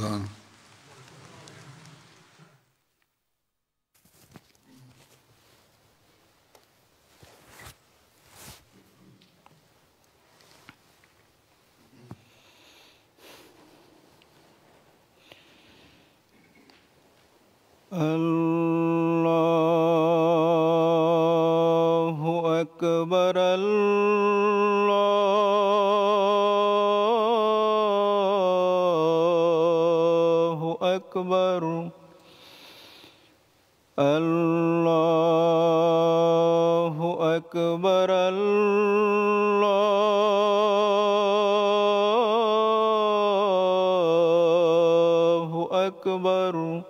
الأذان. الله أكبر الله أكبر الله أكبر الله أكبر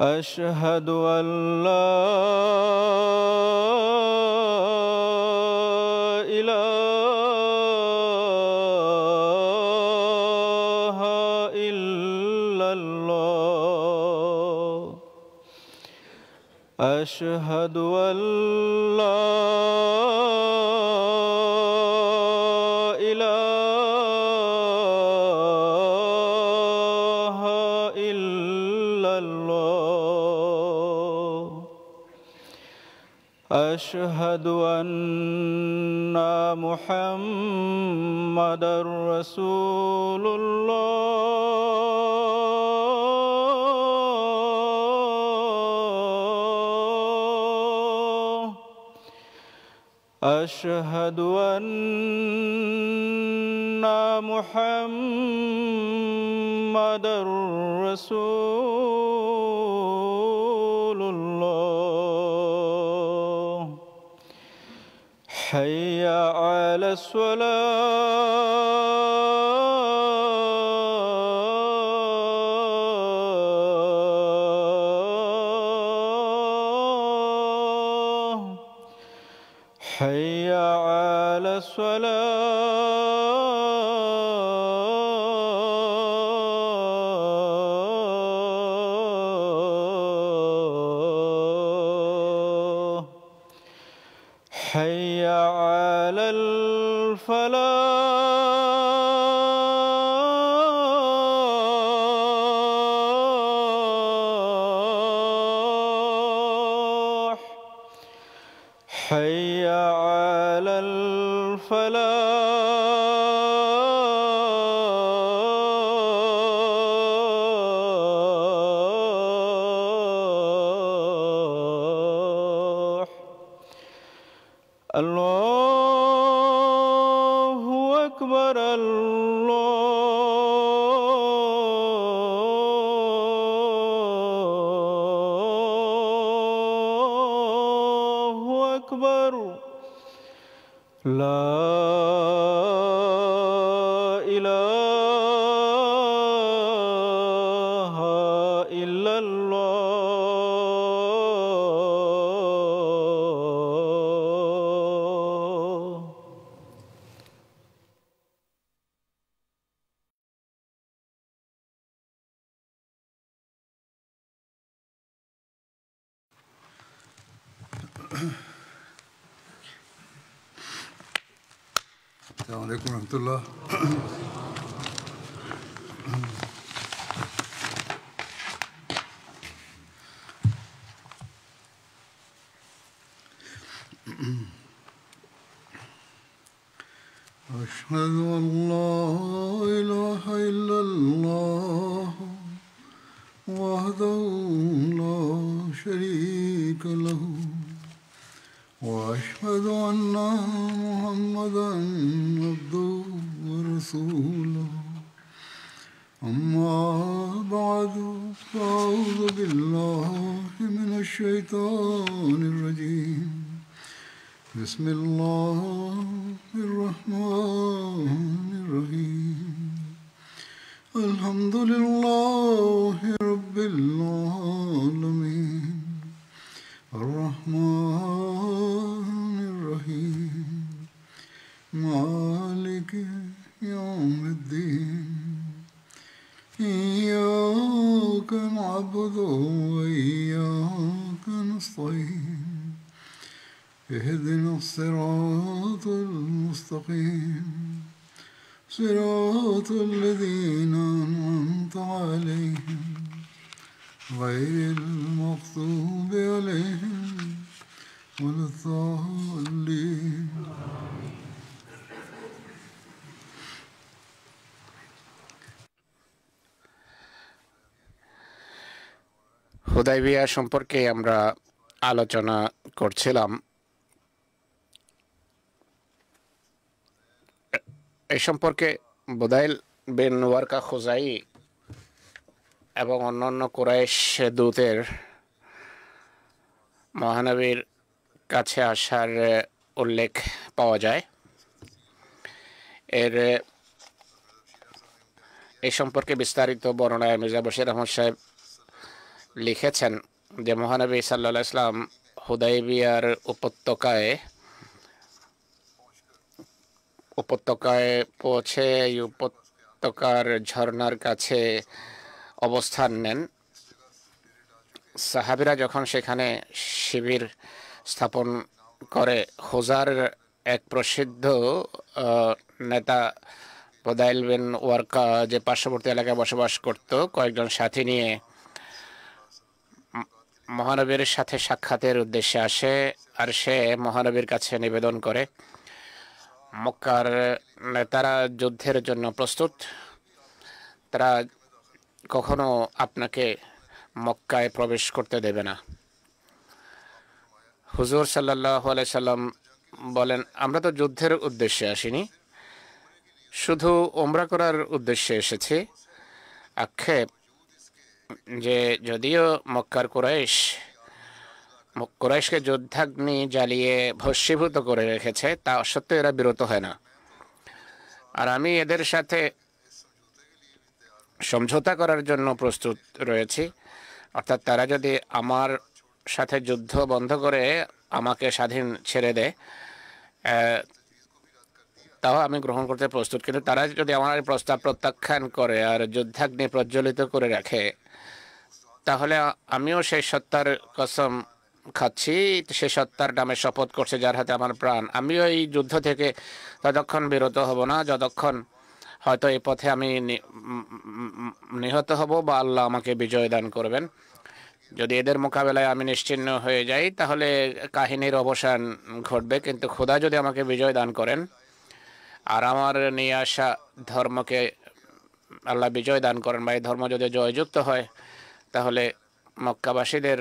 أشهد أن لا إله إلا الله أشهد أن لا إله إلا الله أشهد أن محمدًا رسول الله أشهد أن محمدًا رسول الله حي على الصلاة حي على الصلاة حي على الفلاح حي على الفلاح الله أكبر الله أكبر لا إله إلا الله السلام عليكم ورحمة الله. أشهد أن لا إله إلا الله وحده لا شريك له وأشهد أن محمدًا عبده ورسوله أما بعد فأعوذ بالله من الشيطان الرجيم بسم الله الرحمن الرحيم الحمد لله رب العالمين الرحمن الرحيم مالك يوم الدين إياك نعبد وإياك نستعين اهدنا الصراط المستقيم صراط الذين أنعمت غير المغضوب عليهم ولا الضالين. হুদাইবিয়া সম্পর্কে আমরা আলোচনা করছিলাম। এই সম্পর্কে বুদাইল বিন ওয়ারকা খুজাই এবং অন্যান্য কুরাইশ দূতের মহানবীর কাছে আসার উল্লেখ পাওয়া যায়। এই সম্পর্কে বিস্তারিত বর্ণনায় মির্জা বশির আহমদ সাহেব লিখেছেন যে মহানবী সাল্লাল্লাহু আলাইহি ওয়াসাল্লাম হুদাইবিয়ার উপত্যকায় পৌঁছে এই উপত্যকার ঝর্ণার কাছে অবস্থান নেন। সাহাবীরা যখন সেখানে শিবির স্থাপন করে, হুজার এক প্রসিদ্ধ নেতা বুদাইল বিন ওয়ারকা যে পার্শ্ববর্তী এলাকায় বসবাস করত, কয়েকজন সাথী নিয়ে মহানবীর সাথে সাক্ষাতের উদ্দেশ্যে আসে। আর সে মহানবীর কাছে নিবেদন করে, মক্কার নেতারা যুদ্ধের জন্য প্রস্তুত, তারা কখনো আপনাকে মক্কায় প্রবেশ করতে দেবে না। হুজুর সাল্লাল্লাহু আলাইহি সাল্লাম বলেন, আমরা তো যুদ্ধের উদ্দেশ্যে আসিনি, শুধু উমরা করার উদ্দেশ্যে এসেছি। আক্ষেপ যে যদিও মক্কার কুরাইশকে যুদ্ধাগ্নি জ্বালিয়ে ভস্মীভূত করে রেখেছে, তা সত্ত্বেও এরা বিরত হয় না। আর আমি এদের সাথে সমঝোতা করার জন্য প্রস্তুত রয়েছি, অর্থাৎ তারা যদি আমার সাথে যুদ্ধ বন্ধ করে আমাকে স্বাধীন ছেড়ে দেয়, তাও আমি গ্রহণ করতে প্রস্তুত। কিন্তু তারা যদি আমার প্রস্তাব প্রত্যাখ্যান করে আর যুদ্ধাগ্নি প্রজ্বলিত করে রাখে, তাহলে আমিও সেই সত্তার কসম খাচ্ছি, সে সত্তার নামে শপথ করছে যার হাতে আমার প্রাণ, আমিও এই যুদ্ধ থেকে ততক্ষণ বিরত হব না যতক্ষণ হয়তো এই পথে আমি নিহত হব বা আল্লাহ আমাকে বিজয় দান করবেন। যদি এদের মোকাবেলায় আমি নিশ্চিহ্ন হয়ে যাই, তাহলে কাহিনীর অবসান ঘটবে। কিন্তু খোদা যদি আমাকে বিজয় দান করেন আর আমার নিয়ে আসা ধর্মকে আল্লাহ বিজয় দান করেন, বা এই ধর্ম যদি জয়যুক্ত হয়, তাহলে মক্কাবাসীদের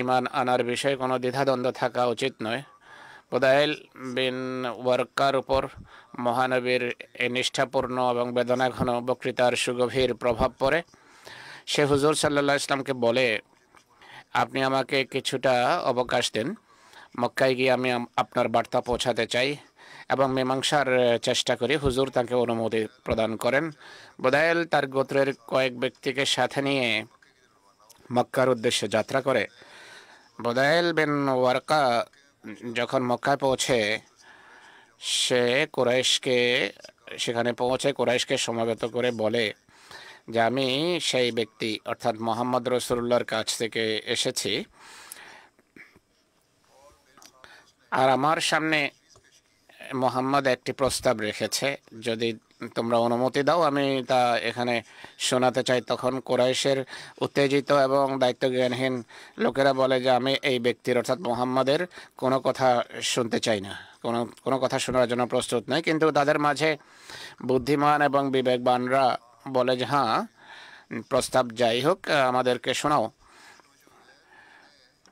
ঈমান আনার বিষয়ে কোনো দ্বিধাদ্বন্দ্ব থাকা উচিত নয়। বুদাইল বিন ওয়ারকার উপর মহানবীর এই নিষ্ঠাপূর্ণ এবং বেদনাঘন বক্তৃতার সুগভীর প্রভাব পড়ে। সে হুজুর সাল্লাল্লাহু আলাইহি ওয়াসাল্লামকে বলে, আপনি আমাকে কিছুটা অবকাশ দিন, মক্কায় গিয়ে আমি আপনার বার্তা পৌঁছাতে চাই এবং মীমাংসার চেষ্টা করি। হুজুর তাকে অনুমতি প্রদান করেন। বুদাইল তার গোত্রের কয়েক ব্যক্তিকে সাথে নিয়ে মক্কার উদ্দেশ্যে যাত্রা করে। বুদাইল বিন ওয়ারকা যখন মক্কায় পৌঁছে, সে সেখানে পৌঁছে কুরাইশকে সমবেত করে বলে যে আমি সেই ব্যক্তি, অর্থাৎ মুহাম্মদ রাসূলুল্লাহর কাছ থেকে এসেছি, আর আমার সামনে মুহাম্মদ একটি প্রস্তাব রেখেছে, যদি তোমরা অনুমতি দাও আমি তা এখানে শোনাতে চাই। তখন কুরাইশের উত্তেজিত এবং দায়িত্বজ্ঞানহীন লোকেরা বলে যে আমি এই ব্যক্তির অর্থাৎ মুহাম্মাদের কোনো কথা শুনতে চাই না, কোনো কথা শোনার জন্য প্রস্তুত নয়। কিন্তু তাদের মাঝে বুদ্ধিমান এবং বিবেকবানরা বলে যে হ্যাঁ, প্রস্তাব যাই হোক, আমাদেরকে শোনাও।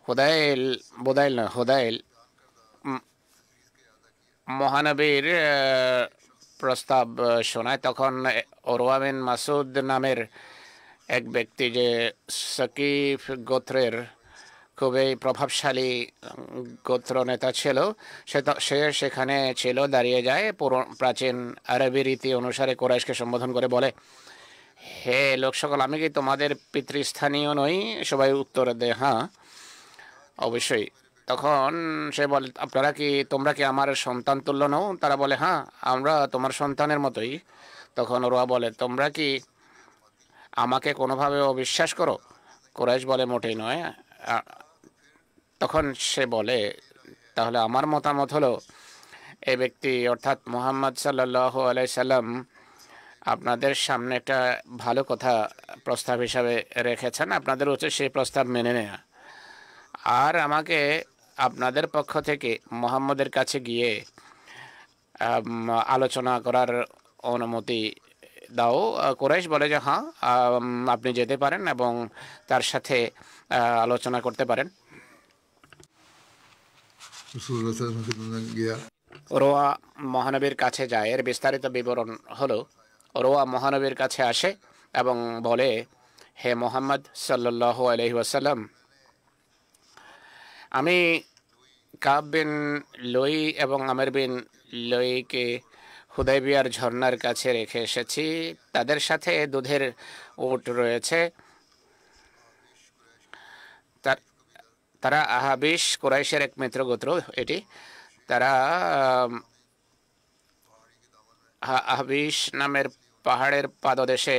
হুদাইল মহানবীর প্রস্তাব শোনায়। তখন উরওয়া বিন মাসউদ নামের এক ব্যক্তি, যে সাকিফ গোত্রের খুবই প্রভাবশালী গোত্র নেতা ছিল, সে সেখানে ছিল, দাঁড়িয়ে যায়। প্রাচীন আরবি রীতি অনুসারে কুরাইশকে সম্বোধন করে বলে, হে লোক সকল, আমি কি তোমাদের পিতৃস্থানীয় নই? সবাই উত্তর দেয় হ্যাঁ, অবশ্যই। তখন সে বলে, তোমরা কি আমার সন্তান তুল্য নও? তারা বলে হ্যাঁ, আমরা তোমার সন্তানের মতোই। তখন ওরা বলে, তোমরা কি আমাকে কোনোভাবে অবিশ্বাস করো? কুরাইশ বলে, মোটেই নয়। তখন সে বলে, তাহলে আমার মতামত হলো, এই ব্যক্তি অর্থাৎ মুহাম্মদ সাল্লাল্লাহু আলাইহি সাল্লাম আপনাদের সামনে একটা ভালো কথা প্রস্তাব হিসাবে রেখেছেন। আপনাদের উচিত সেই প্রস্তাব মেনে নেওয়া। আর আমাকে আপনাদের পক্ষ থেকে মোহাম্মদের কাছে গিয়ে আলোচনা করার অনুমতি দাও। কুরাইশ বলে যে হ্যাঁ, আপনি যেতে পারেন এবং তার সাথে আলোচনা করতে পারেন। रसूलुल्लाह सल्लल्लाहु अलैहि वसल्लम ने गया। রোয়া মহানবীর কাছে যায়। এর বিস্তারিত বিবরণ হলো, রোয়া মহানবীর কাছে আসে এবং বলে, হে মোহাম্মদ সাল্লাল্লাহু আলাইহি ওয়াসাল্লাম, আমি কাব বিন লুই এবং আমের বিন লুইকে হুদাইবিয়ার ঝর্ণার কাছে রেখে এসেছি। তাদের সাথে দুধের উট রয়েছে। তারা আহাবিশ কুরাইশের এক মিত্র গোত্র। এটি তারা আহাবিশ নামের পাহাড়ের পাদদেশে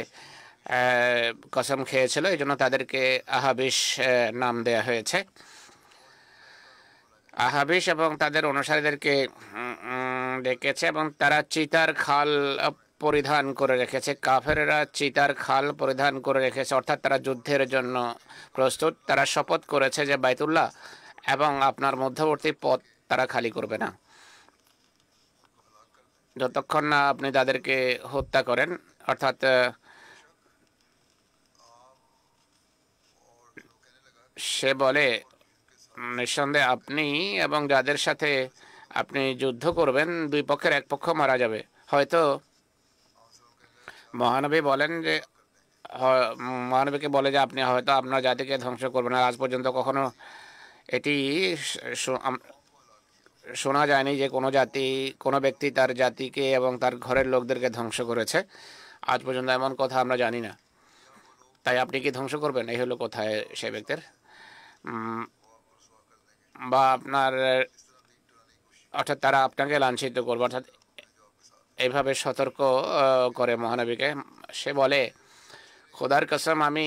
কসম খেয়েছিল, এই জন্য তাদেরকে আহাবিশ নাম দেয়া হয়েছে। আহাবিশ এবং তাদের অনুসারীদেরকে ডেকেছে এবং তারা চিতার খাল পরিধান করে রেখেছে। কাফেররা চিতার খাল পরিধান করে রেখেছে, অর্থাৎ তারা যুদ্ধের জন্য প্রস্তুত। তারা শপথ করেছে যে বাইতুল্লাহ এবং আপনার মধ্যবর্তী পথ তারা খালি করবে না যতক্ষণ না আপনি তাদেরকে হত্যা করেন। অর্থাৎ সে বলে, নিঃসন্দেহে আপনি এবং যাদের সাথে আপনি যুদ্ধ করবেন দুই পক্ষের এক পক্ষ মারা যাবে। হয়তো মহানবী বলেন যে, মহানবীকে বলে যে আপনি হয়তো আপনার জাতিকে ধ্বংস করবেন। আর আজ পর্যন্ত কখনো এটি শোনা যায়নি যে কোনো জাতি, কোনো ব্যক্তি তার জাতিকে এবং তার ঘরের লোকদেরকে ধ্বংস করেছে। আজ পর্যন্ত এমন কথা আমরা জানি না। তাই আপনি কি ধ্বংস করবেন? এই হলো কোথায় সে ব্যক্তির, বা আপনার, অর্থাৎ তারা আপনাকে লাঞ্ছিত করবে। অর্থাৎ এইভাবে সতর্ক করে মহানবীকে। সে বলে, খোদার কসম, আমি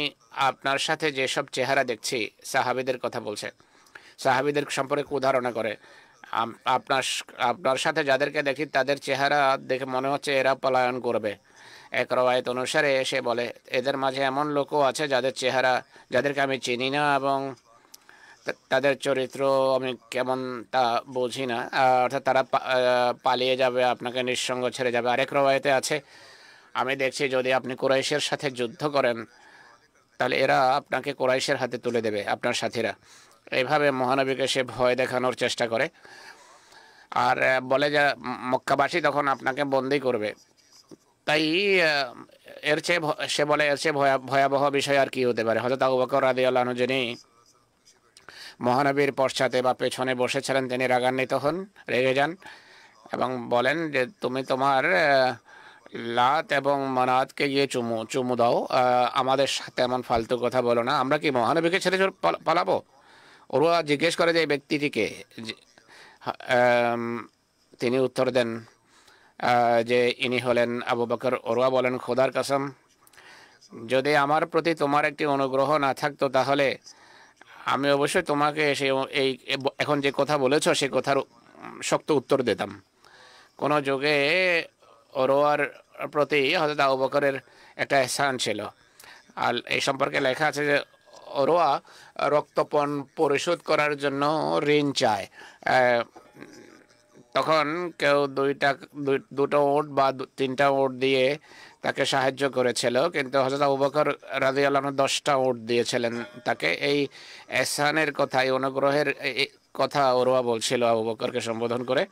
আপনার সাথে যেসব চেহারা দেখছি, সাহাবীদের কথা বলছে, সাহাবীদের সম্পর্কে উদাহরণ করে, আপনার সাথে যাদেরকে দেখি তাদের চেহারা দেখে মনে হচ্ছে এরা পলায়ন করবে। এক রওয়ায়াত অনুসারে সে বলে, এদের মাঝে এমন লোকও আছে যাদের চেহারা, যাদেরকে আমি চিনি না এবং তাদের চরিত্র আমি কেমন তা বুঝি না, অর্থাৎ তারা পালিয়ে যাবে, আপনাকে নিঃসঙ্গ ছেড়ে যাবে। আরেক রওয়ায়াতে আছে, আমি দেখছি যদি আপনি কুরাইশের সাথে যুদ্ধ করেন তাহলে এরা আপনাকে কুরাইশের হাতে তুলে দেবে, আপনার সাথীরা। এইভাবে মহানবীকে সে ভয় দেখানোর চেষ্টা করে আর বলে যে মক্কাবাসী তখন আপনাকে বন্দি করবে। তাই সে বলে এর চেয়ে ভয়াবহ বিষয় আর কি হতে পারে। হযরত আবু বকর রাদিয়াল্লাহু আনহু, যিনি মহানবীর পশ্চাতে বা পেছনে বসেছিলেন, তিনি রাগান্বিত হন, রেগে যান এবং বলেন যে তুমি তোমার লাত এবং মানাতকে গিয়ে চুমু দাও, আমাদের সাথে এমন ফালতু কথা বলো না। আমরা কি মহানবীকে ছেড়ে পালাবো? ওরা জিজ্ঞেস করে যে এই ব্যক্তিটিকে, তিনি উত্তর দেন যে ইনি হলেন আবু বকর। ওরা বলেন, খোদার কসম, যদি আমার প্রতি তোমার একটি অনুগ্রহ না থাকতো তাহলে আমি অবশ্যই তোমাকে এই এখন যে কথা বলেছ সে কথার শক্ত উত্তর দিতাম। কোনো যুগে ওরওয়ার প্রতি হযরত আবু বকরের একটা ইহসান ছিল। আর এই সম্পর্কে লেখা আছে যে ওরওয়া রক্তপণ পরিশোধ করার জন্য ঋণ চায়। তখন কেউ দুটো ওট বা তিনটা ওট দিয়ে তাকে সাহায্য করেছিল, কিন্তু হযরত আবু বকর রাদিয়াল্লাহু আনহু 10টা ওট দিয়েছিলেন তাকে। এই ইহসানের কথা, এই অনুগ্রহের কথা ওরওয়া বলছিল আবু বকরকে সম্বোধন করে।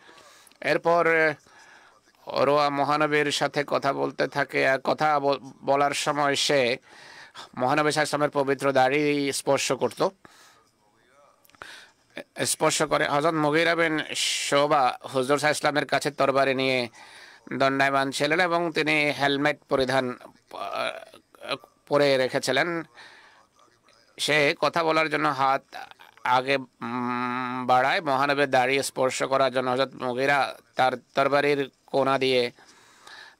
এরপর ওরওয়া মহানবীর সাথে কথা বলতে থাকে। আর কথা বলার সময় সে মহানবী সাল্লাল্লাহু আলাইহি ওয়াসাল্লামের পবিত্র দাড়ি স্পর্শ করে। হযরত মুগীরা বিন শুবা হুজুর সাল্লাল্লাহু আলাইহি ওয়াসাল্লামের কাছে তরবারি নিয়ে দণ্ডায়মান ছিলেন এবং তিনি হেলমেট পরে রেখেছিলেন। সে কথা বলার জন্য হাত আগে বাড়ায় মহানবীর দাড়ি স্পর্শ করার জন্য। হযরত মুগীরা তার তরবারির কোনা দিয়ে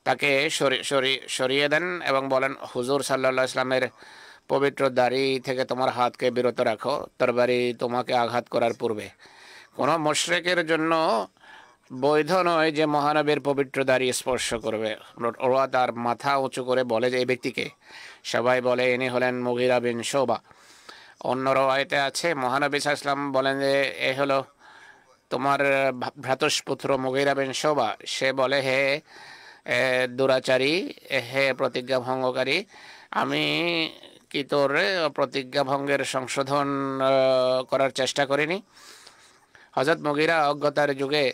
তাকে সরিয়ে দেন এবং বলেন, হুজুর সাল্লাল্লাহু আলাইহি ওয়াসাল্লামের পবিত্র দাড়ি থেকে তোমার হাতকে বিরত রাখো, তরবারি তোমাকে আঘাত করার পূর্বে। কোনো মুশরিকের জন্য বৈধ নয় যে মহানবীর পবিত্র দাড়ি স্পর্শ করবে। ওরা তার মাথা উঁচু করে বলে যে এই ব্যক্তিকে, সবাই বলে ইনি হলেন মুগিরা বিন শুবা। অন্য রওয়ায়েতে আছে মহানবী সাল্লাল্লাহু আলাইহি ওয়াসাল্লাম বলেন যে এ হলো তোমার ভ্রাতুষ্পুত্র মুগিরা বিন শুবা। সে বলে হে দুরাচারী, হে প্রতিজ্ঞা ভঙ্গকারী, আমি কি তোর প্রতিজ্ঞা ভঙ্গের সংশোধন করার চেষ্টা করিনি? হযরত মুগিরা অজ্ঞতার যুগে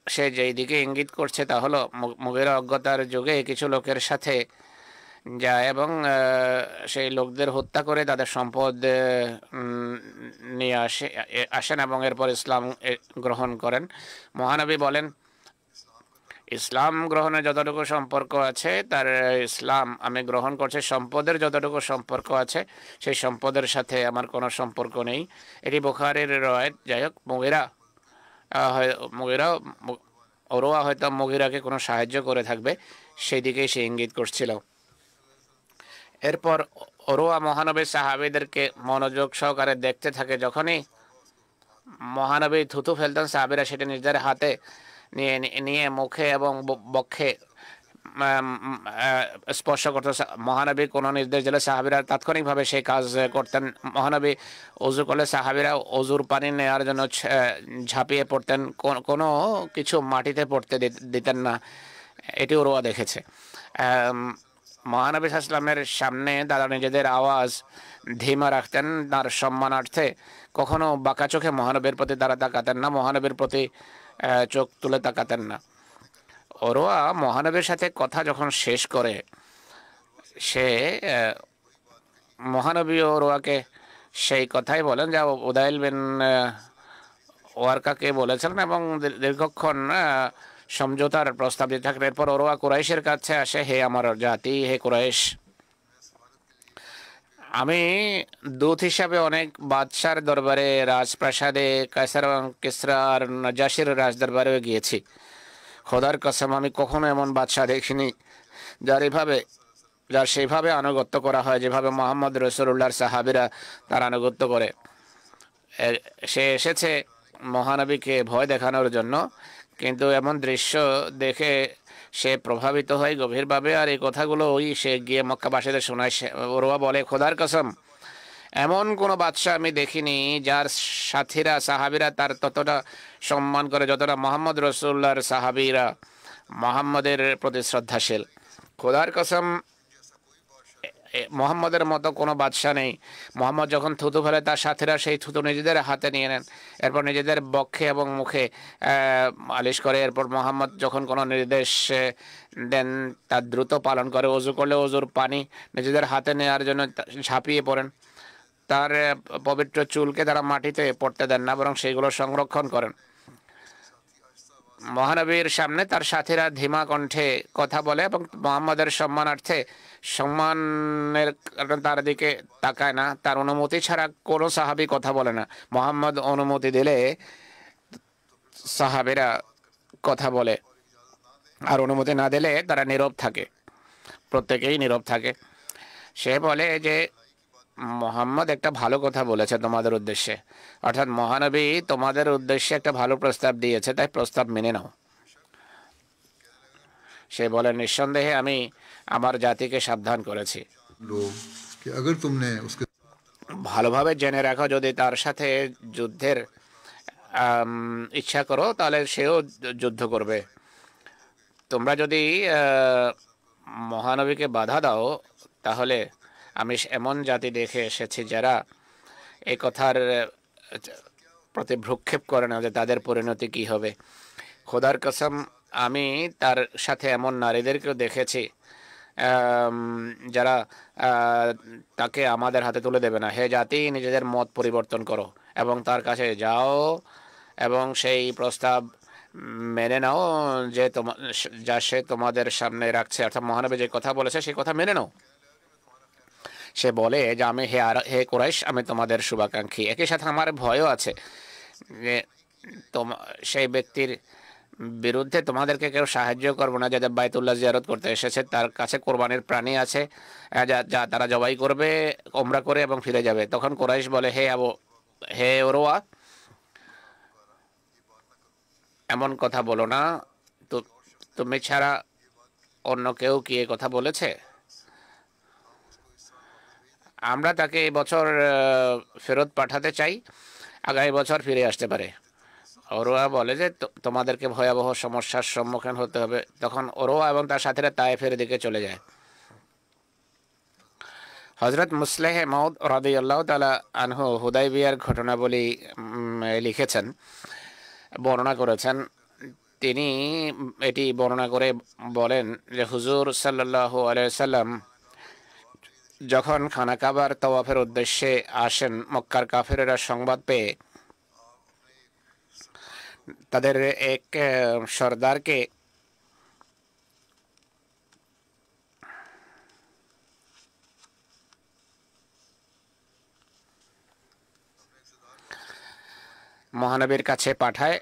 সে যেই দিকে ইঙ্গিত করছে তা হলো মুগিরা অজ্ঞতার যুগে কিছু লোকের সাথে যায় এবং সেই লোকদের হত্যা করে তাদের সম্পদ নিয়ে আসেন এবং এরপর ইসলাম গ্রহণ করেন। মহানবী বলেন ইসলাম গ্রহণের যতটুকু সম্পর্ক আছে তার ইসলাম আমি গ্রহণ করছি, সম্পদের যতটুকু সম্পর্ক আছে সেই সম্পদের সাথে আমার কোনো সম্পর্ক নেই। এটি বুখারীর রওয়ায়াত। যাই হোক, মুগিরা ওরওয়া হয়তো মুগিরাকে কোনো সাহায্য করে থাকবে, সেই দিকেই সে ইঙ্গিত করছিল। এরপর ওরওয়া মহানবী সাহাবীদেরকে মনোযোগ সহকারে দেখতে থাকে। যখনই মহানবী থুতু ফেলতেন সাহাবীরা সেটা নিজেদের হাতে নিয়ে মুখে এবং বক্ষে স্পর্শ করত। মহানবী কোনো নির্দেশ দিলে সাহাবীরা তাৎক্ষণিকভাবে সেই কাজ করতেন। মহানবী অজু করলে সাহাবীরা অজুর পানি নেওয়ার জন্য ঝাঁপিয়ে পড়তেন, কোনো কিছু মাটিতে পড়তে দিতেন না। এটি ওরওয়া দেখেছে। মহানবী সাল্লাল্লাহু আলাইহি ওয়াসাল্লামের সামনে তারা নিজেদের আওয়াজ ধিমা রাখতেন তার সম্মানার্থে। কখনো বাঁকা চোখে মহানবীর প্রতি তারা তাকাতেন না, মহানবীর প্রতি চোখ তুলে তাকাতেন না। ওরওয়া মহানবীর সাথে কথা যখন শেষ করে সে মহানবী ওরওয়াকে সেই কথাই বলেন যা উদাইল বিন ওয়ারকাকে বলেছিলেন এবং দীর্ঘক্ষণ সমঝোতার প্রস্তাব দিতে থাকেন। এরপর ওরওয়া কুরাইশের কাছে আসে, হে আমার জাতি, হে কুরাইশ, আমি দূত হিসাবে অনেক বাদশার দরবারে, রাজপ্রাসাদে, কায়সার এবং কিসরা আর নাজাশির রাজদরবারেও গিয়েছি। খোদার কসম আমি কখনো এমন বাদশাহ দেখিনি যার সেইভাবে আনুগত্য করা হয় যেভাবে মুহাম্মদ রাসূলুল্লাহর সাহাবীরা তার আনুগত্য করে। সে এসেছে মহানবীকে ভয় দেখানোর জন্য, কিন্তু এমন দৃশ্য দেখে সে প্রভাবিত হয় গভীরভাবে। আর এই কথাগুলো সে গিয়ে মক্কাবাসীদের শোনায়। ওরওয়া বলে খোদার কসম এমন কোনো বাদশাহ আমি দেখিনি যার সাথীরা সাহাবীরা তার ততটা সম্মান করে যতটা মুহাম্মদ রাসূলুল্লাহর সাহাবীরা মুহাম্মদের প্রতি শ্রদ্ধাশীল। খোদার কসম মুহাম্মদের মতো কোনো বাদশাহ নেই। মুহাম্মদ যখন থুতু ফেলে তার সাথীরা সেই থুতু নিজেদের হাতে নিয়ে নেন, এরপর নিজেদের বক্ষে এবং মুখে মালিশ করে। এরপর মুহাম্মদ যখন কোনো নির্দেশ দেন তা দ্রুত পালন করে। অজু করলে অজুর পানি নিজেদের হাতে নেওয়ার জন্য ঝাঁপিয়ে পড়েন। তার পবিত্র চুলকে তারা মাটিতে পড়তে দেন না, বরং সেইগুলো সংরক্ষণ করেন। মহানবীর সামনে তার সাথীরা ধিমা কণ্ঠে কথা বলে এবং মুহাম্মদের সম্মানের কারণে তার দিকে তাকায় না। তার অনুমতি ছাড়া কোনো সাহাবী কথা বলে না। মুহাম্মদ অনুমতি দিলে সাহাবীরা কথা বলে, আর অনুমতি না দিলে তারা নীরব থাকে, প্রত্যেকেই নীরব থাকে। সে বলে যে মুহাম্মদ একটা ভালো কথা বলেছে তোমাদের উদ্দেশ্যে, অর্থাৎ মহানবী তোমাদের উদ্দেশ্যে একটা ভালো প্রস্তাব দিয়েছে, তাই প্রস্তাব মেনে নাও। সে বলে নিঃসন্দেহে আমি আমার জাতিকে সাবধান করেছি। लोग कि अगर तुमने उसके ভালোভাবে জেনে রাখো যদি তার সাথে যুদ্ধের ইচ্ছা করো তাহলে সেও যুদ্ধ করবে। তোমরা যদি মহানবীকে বাধা দাও তাহলে আমি এমন জাতি দেখে এসেছি যারা এই কথার প্রতি ভ্রুক্ষেপ করে না যে তাদের পরিণতি কি হবে। খোদার কসম আমি তার সাথে এমন নারীদেরকেও দেখেছি যারা তাকে আমাদের হাতে তুলে দেবে না। হে জাতি, নিজেদের মত পরিবর্তন করো এবং তার কাছে যাও এবং সেই প্রস্তাব মেনে নাও যে যা সে তোমাদের সামনে রাখছে, অর্থাৎ মহানবী যে কথা বলেছে সেই কথা মেনে নাও। সে বলে যে হে কুরাইশ, আমি তোমাদের শুভাকাঙ্ক্ষী, একই সাথে আমার ভয়ও আছে যে সেই ব্যক্তির বিরুদ্ধে তোমাদেরকে কেউ সাহায্য করবো না যাদের বাইতুল্লাহ জিয়ারত করতে এসেছে। তার কাছে কোরবানির প্রাণী আছে যা তারা জবাই করবে, ওমরা করে এবং ফিরে যাবে। তখন কুরাইশ বলে হে ওরওয়া, এমন কথা বলো না, তুমি ছাড়া অন্য কেউ কি এ কথা বলেছে? আমরা তাকে এই বছর ফেরত পাঠাতে চাই, আগামী বছর ফিরে আসতে পারে। ওরোয়া বলে যে তোমাদেরকে ভয়াবহ সমস্যার সম্মুখীন হতে হবে। তখন ওরোয়া এবং তার সাথীরা তায়েফের দিকে চলে যায়। হজরত মুসলেহ মাউদ রাদিয়াল্লাহু তাআলা আনহু হুদাইবিয়ার ঘটনাবলী লিখেছেন, বর্ণনা করেছেন। তিনি এটি বর্ণনা করে বলেন যে হুজুর সাল্লাল্লাহু আলাইহি সাল্লাম যখন খানা কাবার তওয়াফের উদ্দেশ্যে আসেন, মক্কার কাফেরেরা সংবাদ পেয়ে তাদের এক সর্দারকে মহানবীর কাছে পাঠায়,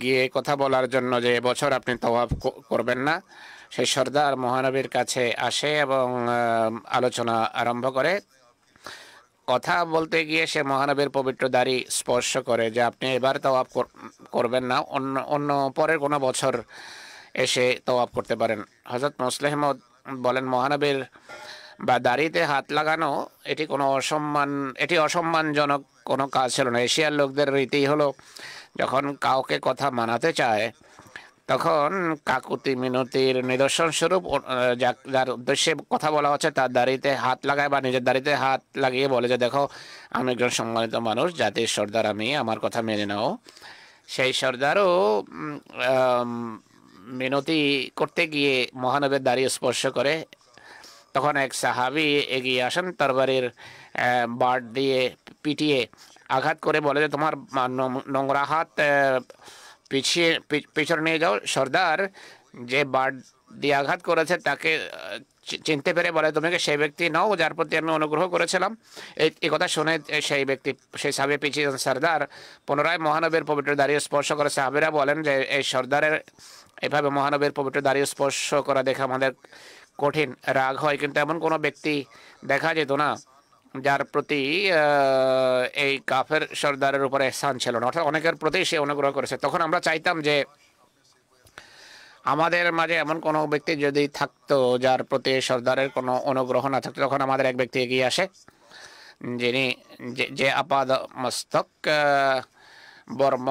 গিয়ে কথা বলার জন্য যে এবছর আপনি তওয়াফ করবেন না। সেই সর্দার মহানবীর কাছে আসে এবং আলোচনা আরম্ভ করে। কথা বলতে গিয়ে সে মহানবীর পবিত্র দাড়ি স্পর্শ করে যে আপনি এবার তওয়াফ করবেন না, অন্য অন্য পরের কোনো বছর এসে তওয়াফ করতে পারেন। হযরত মুসলিহ মাউদ বলেন, মহানবীর বা দাড়িতে হাত লাগানো এটি অসম্মানজনক কোনো কাজ ছিল না। এশিয়ার লোকদের রীতি হলো যখন কাউকে কথা মানাতে চায় তখন কাকুতি মিনতির নিদর্শন স্বরূপ যার উদ্দেশ্যে কথা বলা হচ্ছে তার দাড়িতে হাত লাগায় বা নিজের দাড়িতে হাত লাগিয়ে বলে যে দেখো আমি একজন সম্মানিত মানুষ, জাতির সর্দার আমি, আমার কথা মেনে নাও। সেই সর্দারও মিনতি করতে গিয়ে মহানবীর দাড়ি স্পর্শ করে। তখন এক সাহাবি এগিয়ে আসেন, তরবারির বাট দিয়ে পিটিয়ে আঘাত করে বলে যে তোমার নোংরা হাত পিছনে নিয়ে যাও। সর্দার যে বাট দিয়ে আঘাত করেছে তাকে চিনতে পেরে বলে তুমি কি সেই ব্যক্তি নও যার প্রতি আমি অনুগ্রহ করেছিলাম? এই কথা শুনে সেই সাহাবী পিছিয়ে সর্দার পুনরায় মহানবীর পবিত্র দাঁড়িয়ে স্পর্শ করে। সাহাবীরা বলেন যে এই সর্দারের এভাবে মহানবীর পবিত্র দাঁড়িয়ে স্পর্শ করা দেখে আমাদের কঠিন রাগ হয়, কিন্তু এমন কোনো ব্যক্তি দেখা যেত না যার প্রতি এই কাফের সর্দারের উপরে এহসান ছিল না, অর্থাৎ অনেকের প্রতি সে অনুগ্রহ করেছে। তখন আমরা চাইতাম যে আমাদের মাঝে এমন কোনো ব্যক্তি যদি থাকতো যার প্রতি সর্দারের কোনো অনুগ্রহ না থাকতো। তখন আমাদের এক ব্যক্তি এগিয়ে আসে যিনি যে আপাদ মস্তক বর্ম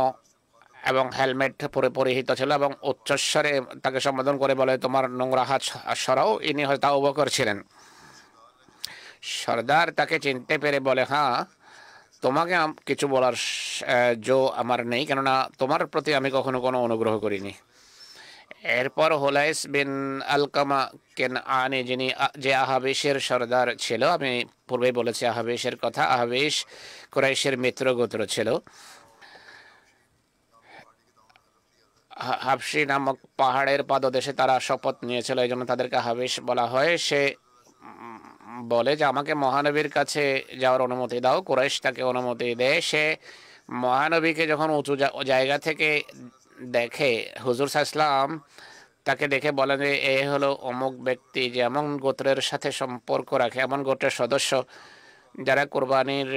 এবং হেলমেট পরে পরিহিত ছিল এবং উচ্চস্বরে তাকে সম্বোধন করে বলে তোমার নোংরা হাত সরাও। ইনি হয়তো আবু বকর ছিলেন। সর্দার তাকে চিনতে পেরে বলে হ্যাঁ, তোমাকে কিছু বলার আমার নেই, কেননা তোমার প্রতি আমি কখনো কোনো অনুগ্রহ করিনি। এরপর হুলাইস বিন আলকামা কেনআনী যিনি যে আহাবেশের সর্দার ছিল, আমি পূর্বেই বলেছি আহাবেশের কথা, আহাবেশ কুরাইশের মিত্র গোত্র ছিল। হাবশী নামক পাহাড়ের পাদদেশে তারা শপথ নিয়েছিল, এই জন্য তাদেরকে আহাবেশ বলা হয়। সে বলে যে আমাকে মহানবীর কাছে যাওয়ার অনুমতি দাও। কুরাইশ তাকে অনুমতি দেয়। সে মহানবীকে যখন উঁচু জায়গা থেকে দেখে, হুজুর সাল্লাল্লাহু তাকে দেখে বলেন যে এ হলো অমুক ব্যক্তি যে এমন গোত্রের সাথে সম্পর্ক রাখে, এমন গোত্রের সদস্য যারা কোরবানির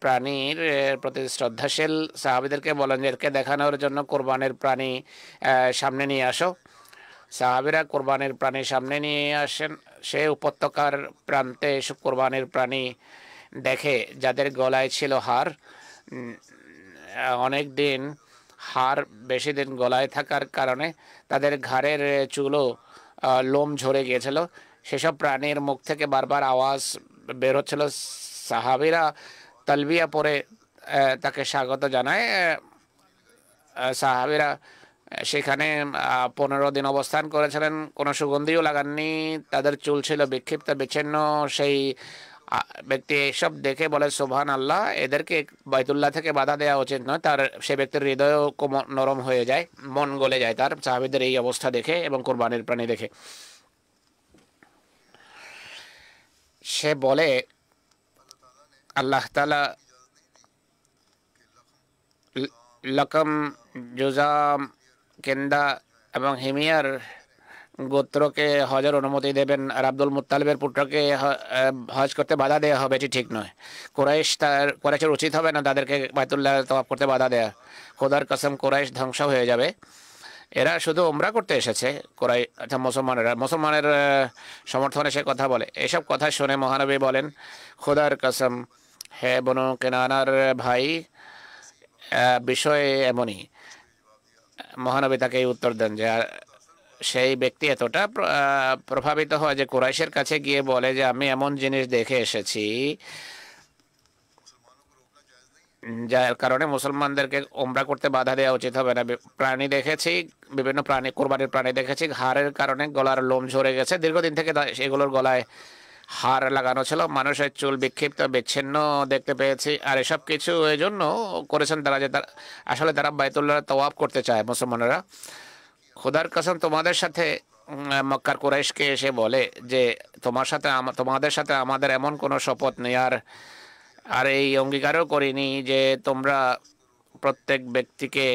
প্রাণীর প্রতি শ্রদ্ধাশীল। সাহাবীদেরকে বলেন যে এরকে দেখানোর জন্য কোরবানির প্রাণী সামনে নিয়ে আসো। সাহাবীরা কোরবানির প্রাণী সামনে নিয়ে আসেন। সে উপত্যকার প্রান্তে এসব কোরবানির প্রাণী দেখে যাদের গলায় ছিল হার। অনেক দিন হার বেশি দিন গলায় থাকার কারণে তাদের ঘাড়ের চুলও লোম ঝরে গিয়েছিল। সেসব প্রাণীর মুখ থেকে বারবার আওয়াজ বের হচ্ছিল। সাহাবীরা তালবিয়া পরে তাকে স্বাগত জানায়। সাহাবীরা সেখানে 15 দিন অবস্থান করেছিলেন, কোনো সুগন্ধিও লাগাননি, তাদের চুল ছিল বিক্ষিপ্ত বিচ্ছিন্ন। সেই ব্যক্তি এসব দেখে বলে সুবহান আল্লাহ, এদেরকে বাইতুল্লাহ থেকে বাধা দেওয়া উচিত নয়। সে ব্যক্তির হৃদয়ও নরম হয়ে যায়, মন গলে যায় তার সাহাবীদের এই অবস্থা দেখে এবং কোরবানির প্রাণী দেখে। সে বলে আল্লাহ তাআলা লকম, জুজাম, কেন্দা এবং হিমিয়ার গোত্রকে হজের অনুমতি দেবেন, আর আব্দুল মুত্তালিবের পুত্রকে হজ করতে বাধা দেওয়া হবে, এটি ঠিক নয়। কুরাইশের উচিত হবে না তাদেরকে বাইতুল্লাহ তওয়াফ করতে বাধা দেয়া। খোদার কসম, কুরাইশ ধ্বংস হয়ে যাবে এরা শুধু উমরা করতে এসেছে কোরাই, আচ্ছা মুসলমানের সমর্থনে সে কথা বলে। এসব কথা শুনে মহানবী বলেন, খোদার কসম, হে বনু কেনানার ভাই, বিষয়ে এমনই। মহানবী তাকে এই উত্তর দেন যে সেই ব্যক্তি এতটা প্রভাবিত হয় যে কুরাইশের কাছে গিয়ে বলে যে আমি এমন জিনিস দেখে এসেছি যার কারণে মুসলমানদেরকে উমরা করতে বাধা দেওয়া উচিত হবে না। প্রাণী দেখেছি, বিভিন্ন প্রাণী, কোরবানির প্রাণী দেখেছি, হাড়ের কারণে গলার লোম ঝরে গেছে, দীর্ঘদিন থেকে এগুলোর গলায় হাড় লাগানো ছিল, মানুষের চুল বিক্ষিপ্ত বিচ্ছিন্ন দেখতে পেয়েছি। আর এসব কিছু এই জন্য করেছেন তারা যে আসলে তারা বাইতুল্লাহ তওয়াফ করতে চায় মুসলমানেরা। খোদার কসম, তোমাদের সাথে মক্কার কুরাইশকে এসে বলে যে তোমাদের সাথে আমাদের এমন কোনো শপথ নেই, আর এই অঙ্গীকারও করিনি যে তোমরা প্রত্যেক ব্যক্তিকে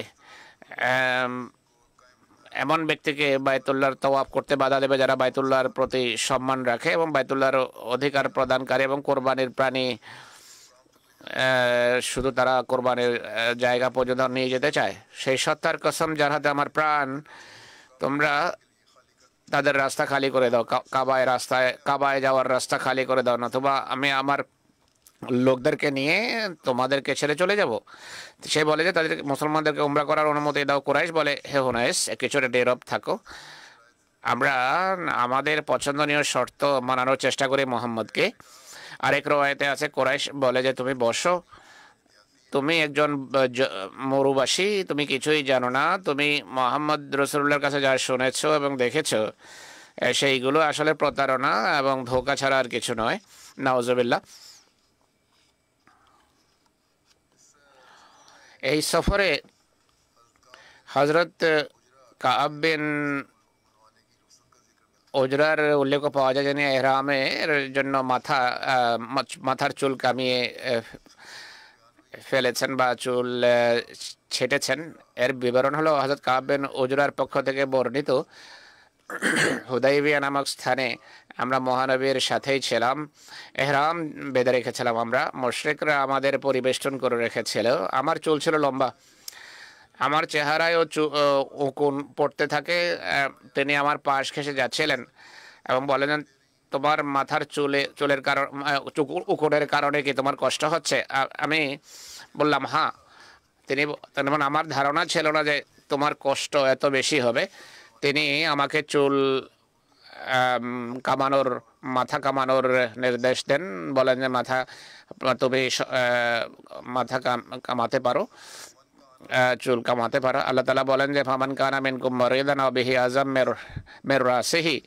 এমন ব্যক্তিকে বায়তুল্লাহর তওয়াফ করতে বাধা দেবে যারা বায়তুল্লাহর প্রতি সম্মান রাখে এবং বায়তুল্লাহর অধিকার প্রদানকারী এবং কোরবানির প্রাণী শুধু তারা কোরবানির জায়গা পর্যন্ত নিয়ে যেতে চায়। সেই সত্তার কসম যার হাতে আমার প্রাণ, তোমরা তাদের রাস্তা খালি করে দাও, কাবায় যাওয়ার রাস্তা খালি করে দাও, নতুবা আমি আমার লোকদেরকে নিয়ে তোমাদেরকে ছেড়ে চলে যাব। সে বলে যে তাদের মুসলমানদেরকে উমরা করার অনুমতি দাও। কুরাইশ বলে, হে হুনাইস, কিছুটা নীরব থাকো, আমরা আমাদের পছন্দনীয় শর্ত মানানোর চেষ্টা করি মোহাম্মদকে। আরেক রওয়ায়েতে আছে, কুরাইশ বলে যে তুমি বসো, তুমি একজন মরুবাসী, তুমি কিছুই জানো না, তুমি মোহাম্মদ রসুল্লাহর কাছে যা শুনেছো এবং দেখেছো সেইগুলো আসলে প্রতারণা এবং ধোঁকা ছাড়া আর কিছু নয়। নাউজুবিল্লাহ। এই সফরে হযরত কাব বিন উজরার উল্লেখ পাওয়া যায়, যিনি ইহরামের জন্য মাথার চুল কামিয়ে ফেলেছেন বা চুল ছেটেছেন। এর বিবরণ হলো, হযরত কাব বিন উজরার পক্ষ থেকে বর্ণিত, হুদাইবিয়া নামক স্থানে আমরা মহানবীর সাথেই ছিলাম, এহরাম বেঁধে রেখেছিলাম আমরা, মুশরিকরা আমাদের পরিবেষ্টন করে রেখেছিল। আমার চুল ছিল লম্বা, আমার চেহারায়ও উকুন পড়তে থাকে। তিনি আমার পাশ ঘেঁষে যাচ্ছিলেন এবং বলেন, তোমার মাথার চুলের কারণ, উকুনের কারণে কি তোমার কষ্ট হচ্ছে? আমি বললাম হ্যাঁ। তিনি আমার ধারণা ছিল না যে তোমার কষ্ট এত বেশি হবে। তিনি আমাকে মাথা কামানোর নির্দেশ দেন, বলেন যে তুমি মাথা কামাতে পারো, চুল কামাতে পারো। আল্লাহ তাআলা বলেন যে ফামান কানা মিনকুম মারিদান আও বিহি আযাম মির রাসিহি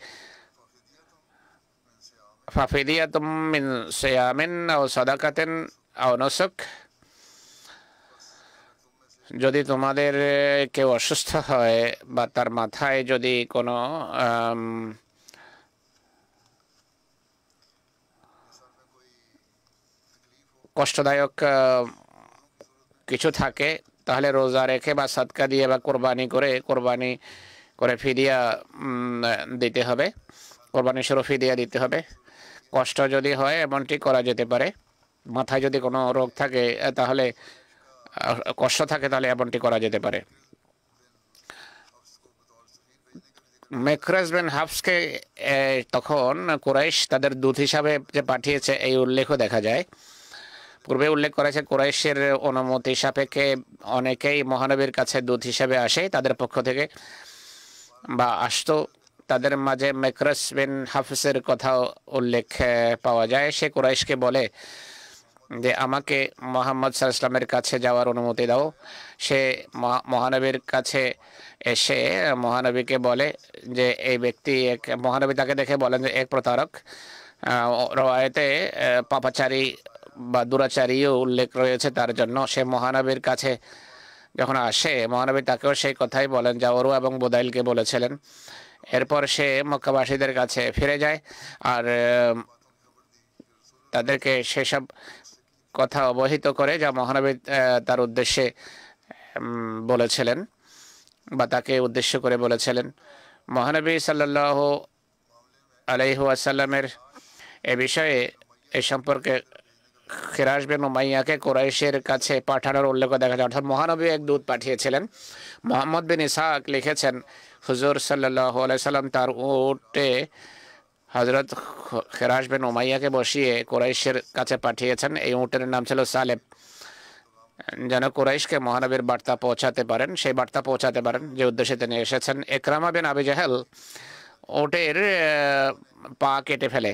ফাফিদিয়াতুম মিন সিয়ামিন আও সাদাকাতিন আও নুসুক। যদি তোমাদের কেউ অসুস্থ হয় বা তার মাথায় যদি কোনো কষ্টদায়ক কিছু থাকে, তাহলে রোজা রেখে বা সাদকা দিয়ে বা কোরবানি করে ফিদিয়া দিতে হবে, কোরবানি স্বরূপ ফিদিয়া দিতে হবে। কষ্ট যদি হয় এমনটি করা যেতে পারে। মাথায় যদি কোনো রোগ থাকে, তাহলে কষ্ট থাকে, তাহলে এমনটি করা যেতে পারে। মেখরাজ বিন হাফসকে তখন কুরাইশ তাদের দূত হিসাবে যে পাঠিয়েছে এই উল্লেখও দেখা যায়। পূর্বে উল্লেখ করেছে কুরাইশের অনুমতি সাপেক্ষে অনেকেই মহানবীর কাছে দূত হিসাবে আসে তাদের পক্ষ থেকে বা আসতো। তাদের মাঝে মেখরাজ বিন হাফসের কথা উল্লেখ পাওয়া যায়। সে কুরাইশকে বলে যে আমাকে মুহাম্মদ সাল্লাল্লাহু আলাইহি ওয়াসাল্লামের কাছে যাওয়ার অনুমতি দাও। সে মহানবীর কাছে এসে মহানবীকে বলে যে এই ব্যক্তি মহানবী তাকে দেখে বলেন যে এক প্রতারক। রওয়ায়েতে পাপাচারী বা দুরাচারীও উল্লেখ রয়েছে তার জন্য। সে মহানবীর কাছে যখন আসে, মহানবী তাকেও সেই কথাই বলেন যা ওরু এবং বুদাইলকে বলেছিলেন। এরপর সে মক্কাবাসীদের কাছে ফিরে যায় আর তাদেরকে সেসব কথা অবহিত করে যা মহানবী তার উদ্দেশ্যে বলেছিলেন বা তাকে উদ্দেশ্য করে বলেছিলেন। মহানবী সাল্লাল্লাহু আলাইহি ওয়াসাল্লামের এ বিষয়ে এ সম্পর্কে খিরাস বিন উমাইয়াকে কুরাইশের কাছে পাঠানোর উল্লেখ দেখা যায়, অর্থাৎ মহানবী এক দূত পাঠিয়েছিলেন। মোহাম্মদ বিন ইসহাক লিখেছেন, হুজুর সাল্লাল্লাহু আলাইহি সাল্লাম তার উটে হযরত খিরাস বিন উমাইয়াকে বসিয়ে কুরাইশের কাছে পাঠিয়েছেন। এই উটের নাম ছিল সালেব, যেন কুরাইশকে মহানবীর বার্তা পৌঁছাতে পারেন, সেই বার্তা পৌঁছাতে পারেন যে উদ্দেশ্যে তিনি এসেছেন। ইকরামা বিন আবি জাহল উটের পা কেটে ফেলে,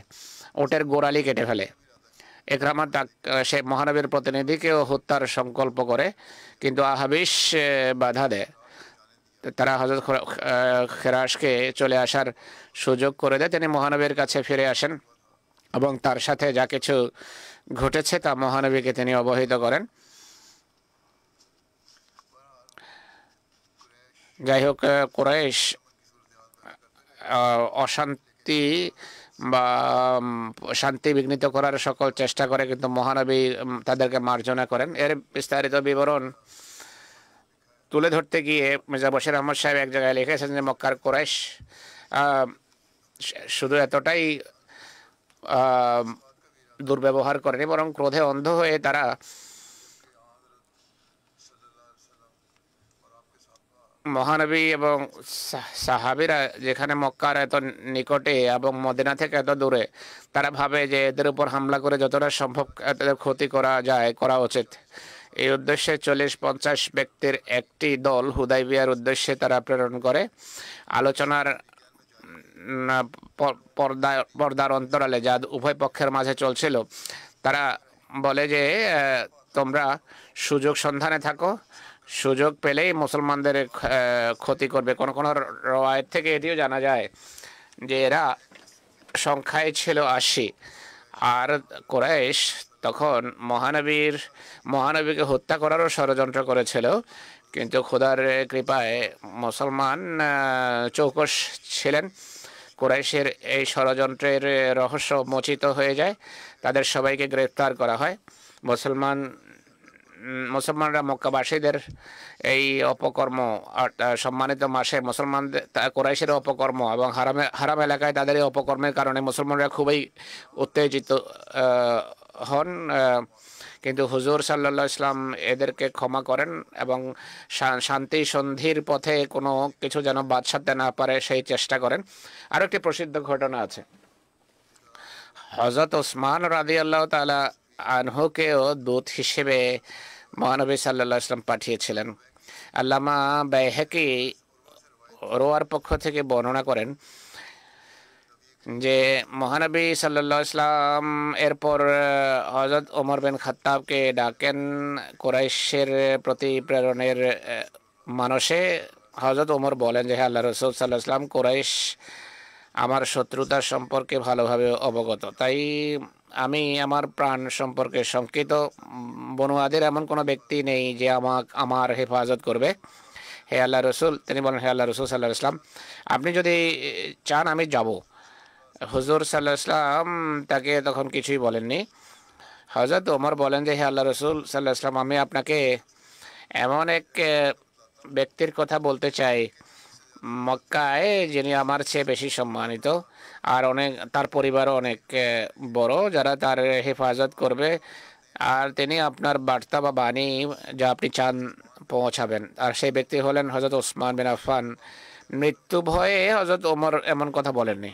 উটের গোড়ালি কেটে ফেলে। ইকরামা সে মহানবীর প্রতিনিধিকেও হত্যার সংকল্প করে, কিন্তু আহাবিশ বাধা দেয়। তারা হযরত খিরাসকে চলে আসার সুযোগ করে দেয়। তিনি মহানবীর কাছে ফিরে আসেন এবং তার সাথে যা কিছু ঘটেছে তা মহানবীকে তিনি অবহিত করেন। যাই হোক, কুরাইশ অশান্তি বা শান্তি বিঘ্নিত করার সকল চেষ্টা করে, কিন্তু মহানবী তাদেরকে মার্জনা করেন। এর বিস্তারিত বিবরণ তুলে ধরতে গিয়ে মির্জা বশির আহমদ সাহেব এক জায়গায় লিখেছেন যে মক্কার কুরাইশ শুধু এতটাই দুর্ব্যবহার করেনি, বরং ক্রোধে অন্ধ হয়ে তারা মহানবী এবং সাহাবীরা যেখানে মক্কার এত নিকটে এবং মদিনা থেকে এত দূরে, তারা ভাবে যে এদের উপর হামলা করে যতটা সম্ভব তাদের ক্ষতি করা যায় করা উচিত। এই উদ্দেশ্যে 40-50 ব্যক্তির একটি দল হুদাইবিয়ার উদ্দেশ্যে তারা প্রেরণ করে। আলোচনার পর্দার অন্তরালে যা উভয় পক্ষের মাঝে চলছিল, তারা বলে যে তোমরা সুযোগ সন্ধানে থাকো, সুযোগ পেলেই মুসলমানদের ক্ষতি করবে। কোন কোন রওয়ায়াত থেকে এটিও জানা যায় যে এরা সংখ্যায় ছিল 80, আর কুরাইশ তখন মহানবীকে হত্যা করারও ষড়যন্ত্র করেছিল, কিন্তু খোদার কৃপায় মুসলমান চৌকস ছিলেন। কুরাইশের এই ষড়যন্ত্রের রহস্য মোচিত হয়ে যায়, তাদের সবাইকে গ্রেফতার করা হয়। মুসলমানরা মক্কাবাসীদের এই অপকর্ম, সম্মানিত মাসে মুসলমানদের কুরাইশের অপকর্ম এবং হারাম এলাকায় তাদের এই অপকর্মের কারণে মুসলমানরা খুবই উত্তেজিত হন, কিন্তু হুজুর সাল্লাল্লাহু আলাইহি ওয়াসাল্লাম এদেরকে ক্ষমা করেন এবং শান্তি সন্ধির পথে কোনো কিছু যেন বাদ সাধতে না পারে সেই চেষ্টা করেন। আরও একটি প্রসিদ্ধ ঘটনা আছে, হযরত ওসমান রাদিয়াল্লাহু তাআলা আনহুকেও দূত হিসেবে মহানবী সাল্লাল্লাহু আলাইহি ওয়াসাল্লাম পাঠিয়েছিলেন। আল্লামা বাইহাকি রোয়ার পক্ষ থেকে বর্ণনা করেন যে মহানবী সাল্লাল্লাহু আলাইহি ওয়াসাল্লাম এরপর হযরত ওমর বিন খাত্তাবকে ডাকেন কুরাইশের প্রতি প্রেরণের মানসে। হযরত ওমর বলেন যে, হে আল্লাহর রাসূল সাল্লাল্লাহু আলাইহি ওয়াসাল্লাম, কুরাইশ আমার শত্রুতার সম্পর্কে ভালোভাবে অবগত, তাই আমি আমার প্রাণ সম্পর্কে শঙ্কিত। বনু আদের এমন কোনো ব্যক্তি নেই যে আমার হেফাজত করবে। হে আল্লাহর রাসূল, তিনি বলেন, হে আল্লাহর রাসূল সাল্লাল্লাহু আলাইহি ওয়াসাল্লাম, আপনি যদি চান আমি যাব। হুজুর সাল্লাল্লাহু আলাইহি ওয়াসাল্লাম তাকে তখন কিছুই বলেননি। হযরত ওমর বলেন যে, হে আল্লাহর রাসূল সাল্লাল্লাহু আলাইহি ওয়াসাল্লাম, আমি আপনাকে এমন এক ব্যক্তির কথা বলতে চাই মক্কায় যিনি আমার চেয়ে বেশি সম্মানিত, আর তার পরিবারও অনেক বড়, যারা তার হেফাজত করবে, আর তিনি আপনার বার্তা বা বাণী যা আপনি চান পৌঁছাবেন। আর সেই ব্যক্তি হলেন হযরত ওসমান বিন আফফান। মৃত্যু ভয়ে হযরত ওমর এমন কথা বলেননি,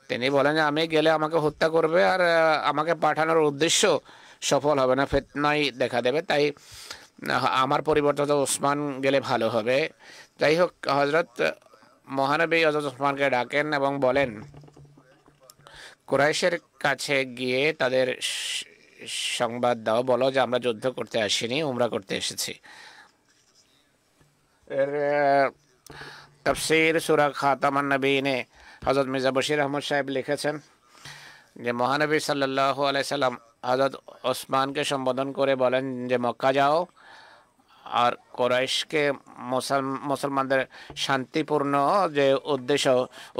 তিনি বলেন যে আমি গেলে আমাকে হত্যা করবে আর আমাকে পাঠানোর উদ্দেশ্য সফল হবে না, ফিতনাই দেখা দেবে, তাই আমার পরিবর্তে ওসমান গেলে ভালো হবে। যাই হোক, মহানবী হযরত ওসমানকে ডাকেন এবং বলেন, কুরাইশের কাছে গিয়ে তাদের সংবাদ দাও, বলো যে আমরা যুদ্ধ করতে আসিনি, উমরা করতে এসেছি। এর তাফসীর সূরা খাতামান নবীনে হযরত মির্জা বশির আহমদ সাহেব লিখেছেন যে মহানবী সাল্লাল্লাহু আলাইহি সাল্লাম হযরত ওসমানকে সম্বোধন করে বলেন যে মক্কা যাও আর কুরাইশকে মুসলমানদের শান্তিপূর্ণ যে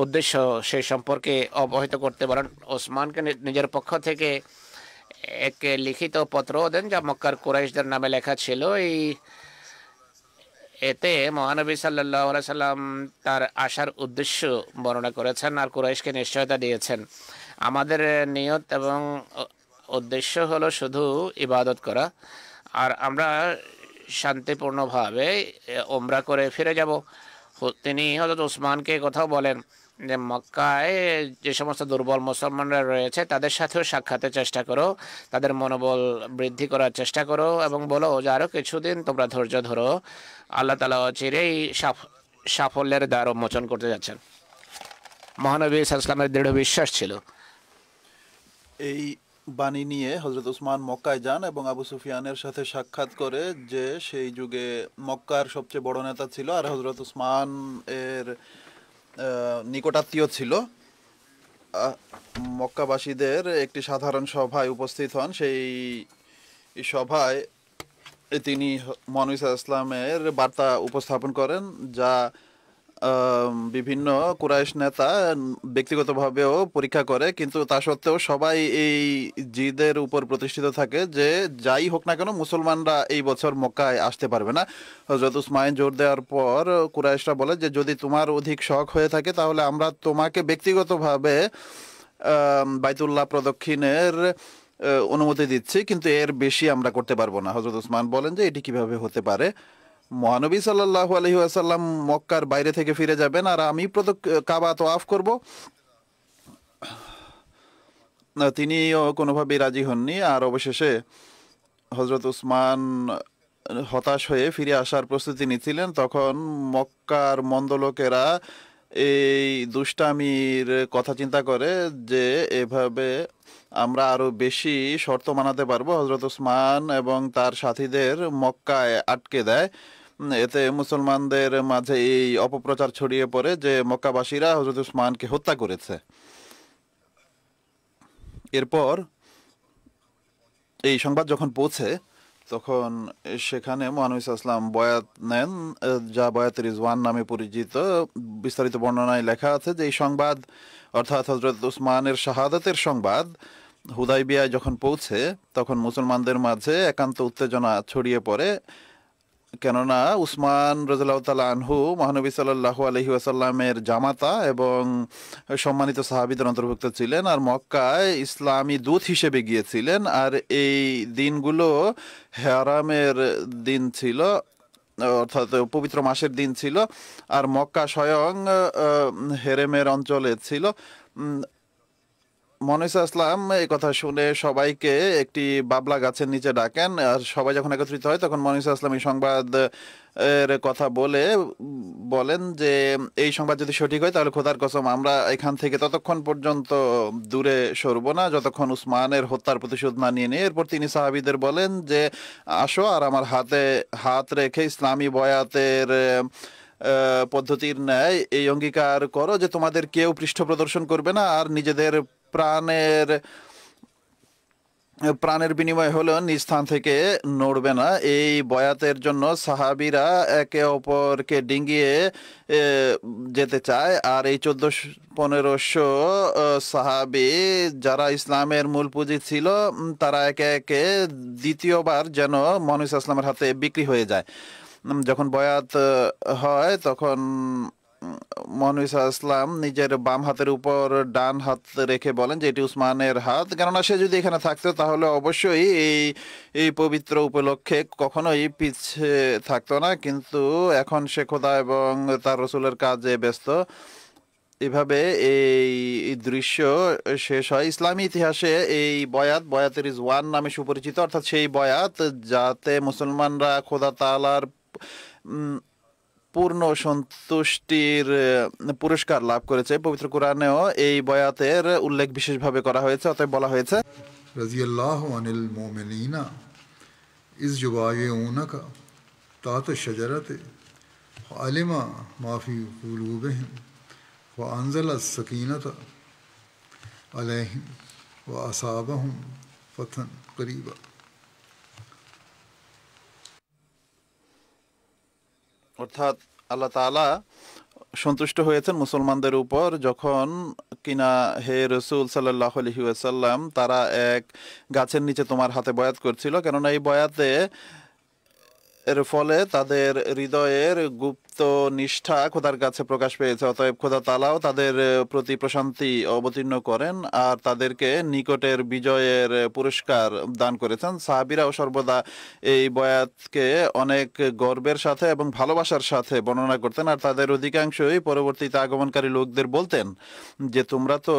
উদ্দেশ্য সেই সম্পর্কে অবহিত করতে বলেন। ওসমানকে নিজের পক্ষ থেকে এক লিখিত পত্র দেন যা মক্কার কুরাইশদের নামে লেখা ছিল। এতে মহানবী সাল্লাল্লাহু আলাইহি সাল্লাম তার আসার উদ্দেশ্য বর্ণনা করেছেন আর কুরাইশকে নিশ্চয়তা দিয়েছেন, আমাদের নিয়ত এবং উদ্দেশ্য হলো শুধু ইবাদত করা, আর আমরা শান্তিপূর্ণভাবে ওমরা করে ফিরে যাব। তিনি হযরত উসমানকে কথাও বলেন যে মক্কায় যে সমস্ত দুর্বল মুসলমানরা রয়েছে তাদের সাথেও সাক্ষাতের চেষ্টা করো, তাদের মনোবল বৃদ্ধি করার চেষ্টা করো এবং বলো যে আরও কিছুদিন তোমরা ধৈর্য ধরো, আল্লাহ তাআলা অচিরেই সাফল্যের দ্বার উন্মোচন করতে যাচ্ছেন। মহানবী সাল্লাল্লাহু আলাইহি ওয়াসাল্লামের দৃঢ় বিশ্বাস ছিল। এই বাণী নিয়ে হযরত উসমান মক্কায় যান এবং আবু সুফিয়ানের সাথে সাক্ষাৎ করে, যে সেই যুগে মক্কার সবচেয়ে বড় নেতা ছিল আর হযরত উসমান এর নিকটাত্মীয় ছিল। মক্কাবাসীদের একটি সাধারণ সভায় উপস্থিত হন। সেই সভায় তিনি মহানবী সাল্লাল্লাহু আলাইহি ওয়াসাল্লামের বার্তা উপস্থাপন করেন, যা বিভিন্ন কুরাইশ নেতা ব্যক্তিগতভাবেও পরীক্ষা করে, কিন্তু তা সত্ত্বেও সবাই এই জিদের উপর প্রতিষ্ঠিত থাকে যে যাই হোক না কেন মুসলমানরা এই বছর মক্কায় আসতে পারবে না। হযরত উসমান জোর দেওয়ার পর কুরাইশরা বলে যে যদি তোমার অধিক শখ হয়ে থাকে তাহলে আমরা তোমাকে ব্যক্তিগতভাবে বাইতুল্লাহ প্রদক্ষিণের অনুমতি দিচ্ছি, কিন্তু এর বেশি আমরা করতে পারবো না। হযরত উসমান বলেন যে এটি কিভাবে হতে পারে, মহানবী সাল্লাল্লাহু আলাইহি ওয়াসাল্লাম মক্কার বাইরে থেকে ফিরে যাবেন আর আমি কাবা তওয়াফ করব। তিনিও কোনোভাবেই রাজি হননি। আর অবশেষে হযরত উসমান হতাশ হয়ে ফিরে আসার প্রস্তুতি নিচ্ছিলেন। তখন মক্কার মন্দ লোকেরা এই দুষ্টামির কথা চিন্তা করে যে এভাবে আমরা আরো বেশি শর্ত মানাতে পারবো। হযরত উসমান এবং তার সাথীদের মক্কায় আটকে দেয়। এতে মুসলমানদের মাঝে এই অপপ্রচার ছড়িয়ে পড়ে যে মক্কাবাসীরা হযরত উসমানকে হত্যা করেছে। এরপর এই সংবাদ যখন পৌঁছে তখন সেখানে মহানবী সাল্লাল্লাহু আলাইহি ওয়াসাল্লাম বয়াত নেন, যা বয়াত রিজওয়ান নামে পরিচিত। বিস্তারিত বর্ণনায় লেখা আছে যে এই সংবাদ অর্থাৎ হযরত উসমানের শাহাদাতের সংবাদ হুদাইবিয়ায় যখন পৌঁছে তখন মুসলমানদের মাঝে একান্ত উত্তেজনা ছড়িয়ে পড়ে, কেননা উসমান রাদিয়াল্লাহু তাআলা আনহু মহানবী সাল্লাল্লাহু আলাইহি ওয়াসাল্লামের জামাতা এবং সম্মানিত সাহাবীদের অন্তর্ভুক্ত ছিলেন আর মক্কায় ইসলামী দূত হিসেবে গিয়েছিলেন। আর এই দিনগুলো হারামের দিন ছিল, অর্থাৎ পবিত্র মাসের দিন ছিল, আর মক্কা স্বয়ং হেরেমের অঞ্চলে ছিল। মহানবী সাল্লাল্লাহু আলাইহি ওয়াসাল্লাম এই কথা শুনে সবাইকে একটি বাবলা গাছের নিচে ডাকেন, আর সবাই যখন একত্রিত হয় তখন মহানবী সাল্লাল্লাহু আলাইহি ওয়াসাল্লাম এই সংবাদ এর কথা বলেন যে এই সংবাদ যদি সঠিক হয় তাহলে খোদার কসম আমরা এখান থেকে ততক্ষণ পর্যন্ত দূরে সরব না যতক্ষণ উসমানের হত্যার প্রতিশোধ না নিয়ে নেই। এরপর তিনি সাহাবীদের বলেন যে আসো আর আমার হাতে হাত রেখে ইসলামী বয়াতের পদ্ধতির ন্যায় এই অঙ্গীকার করো যে তোমাদের কেউ পৃষ্ঠ প্রদর্শন করবে না আর নিজেদের প্রাণের বিনিময় হলো নিজ স্থান থেকে নড়বে না। এই বয়াতের জন্য সাহাবীরা একে অপরকে ডিঙ্গিয়ে যেতে চায়, আর এই 1400-1500 সাহাবী যারা ইসলামের মূল পুঁজি ছিল তারা একে একে দ্বিতীয়বার যেন মহানবী সাল্লাল্লাহু আলাইহি ওয়াসাল্লামের হাতে বিক্রি হয়ে যায়। যখন বয়াত হয় তখন মহানবী সাল্লাল্লাহু আলাইহি ওয়াসাল্লাম নিজের বাম হাতের উপর ডান হাত রেখে বলেন যে এটি উসমানের হাত, কেননা সে যদি এখানে থাকতো তাহলে অবশ্যই এই পবিত্র উপলক্ষে কখনোই পিছে থাকতো না, কিন্তু এখন সে খোদা এবং তার রাসূলের কাজে ব্যস্ত। এভাবে এই দৃশ্য শেষ হয়। ইসলামী ইতিহাসে এই বয়াতের রিজওয়ান নামে সুপরিচিত, অর্থাৎ সেই বয়াত যাতে মুসলমানরা খোদা তাআলার পূর্ণ সন্তুষ্টির পুরস্কার লাভ করেছে। পবিত্র কোরআনেও এই বয়াতের উল্লেখ বিশেষভাবে করা হয়েছে। অতএব বলা হয়েছে রাদিয়াল্লাহু আনিল মুমিনিনা ইজ যুবায়উনাকা তাতা শাজারাতে আলিমা মা ফি কুলুবিহিম ওয়া আনজালা সাকিনাতা আলাইহিম ওয়া আসাবাহুম ফাতহান করিবা। অর্থাৎ আল্লাহ তাআলা সন্তুষ্ট হয়েছেন মুসলমানদের উপর যখন কিনা হে রাসূল সাল্লাল্লাহু আলাইহি ওয়াসাল্লাম তারা এক গাছের নিচে তোমার হাতে বয়াত করছিল, কেননা এই বয়াতে এর ফলে তাদের হৃদয়ের গুপ্ত সত্যনিষ্ঠা খোদার কাছে প্রকাশ পেয়েছে। অতএব খোদা তাআলাও তাদের প্রতি প্রশান্তি অবতীর্ণ করেন আর তাদেরকে নিকটের বিজয়ের পুরস্কার দান করেছেন। সাহাবীরাও সর্বদা এই বয়াতকে অনেক গর্বের সাথে এবং ভালোবাসার সাথে বর্ণনা করতেন আর তাদের অধিকাংশই পরবর্তীতে আগমনকারী লোকদের বলতেন যে তোমরা তো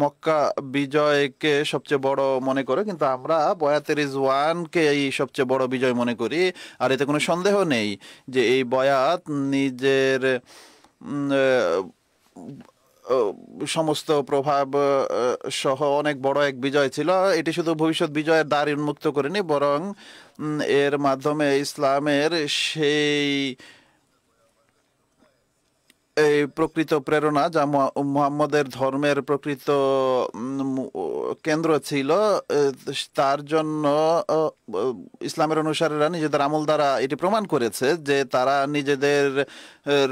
মক্কা বিজয়কে সবচেয়ে বড় মনে করো, কিন্তু আমরা বয়াতে রিজওয়ানকে এই সবচেয়ে বড় বিজয় মনে করি। আর এতে কোনো সন্দেহ নেই যে এই বয়াত নিজের সমস্ত প্রভাব সহ অনেক বড় এক বিজয় ছিল। এটি শুধু ভবিষ্যৎ বিজয়ের দ্বার উন্মুক্ত করেনি, বরং এর মাধ্যমে ইসলামের সেই এই প্রকৃত প্রেরণা যা মুহাম্মদের ধর্মের প্রকৃত কেন্দ্র ছিল, তার জন্য ইসলামের অনুসারীরা নিজেদের আমল দ্বারা এটি প্রমাণ করেছে যে তারা নিজেদের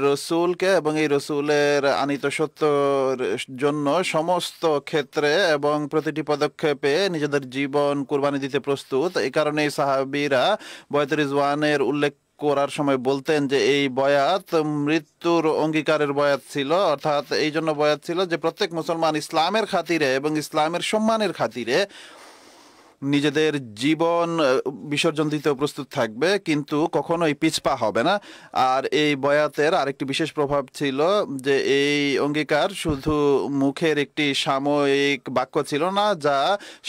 রসুলকে এবং এই রসুলের আনিত সত্যর জন্য সমস্ত ক্ষেত্রে এবং প্রতিটি পদক্ষেপে নিজেদের জীবন কুরবানি দিতে প্রস্তুত। এই কারণে সাহাবীরা বয়াত রিজওয়ানের উল্লেখ করার সময় বলতেন যে এই বয়াত মৃত্যুর অঙ্গীকারের বয়াত ছিল, অর্থাৎ এই জন্য বয়াত ছিল যে প্রত্যেক মুসলমান ইসলামের খাতিরে এবং ইসলামের সম্মানের খাতিরে নিজেদের জীবন বিসর্জন দিতেও প্রস্তুত থাকবে, কিন্তু কখনোই পিছপা হবে না। আর এই বয়াতের আরেকটি বিশেষ প্রভাব ছিল যে এই অঙ্গীকার শুধু মুখের একটি সাময়িক বাক্য ছিল না যা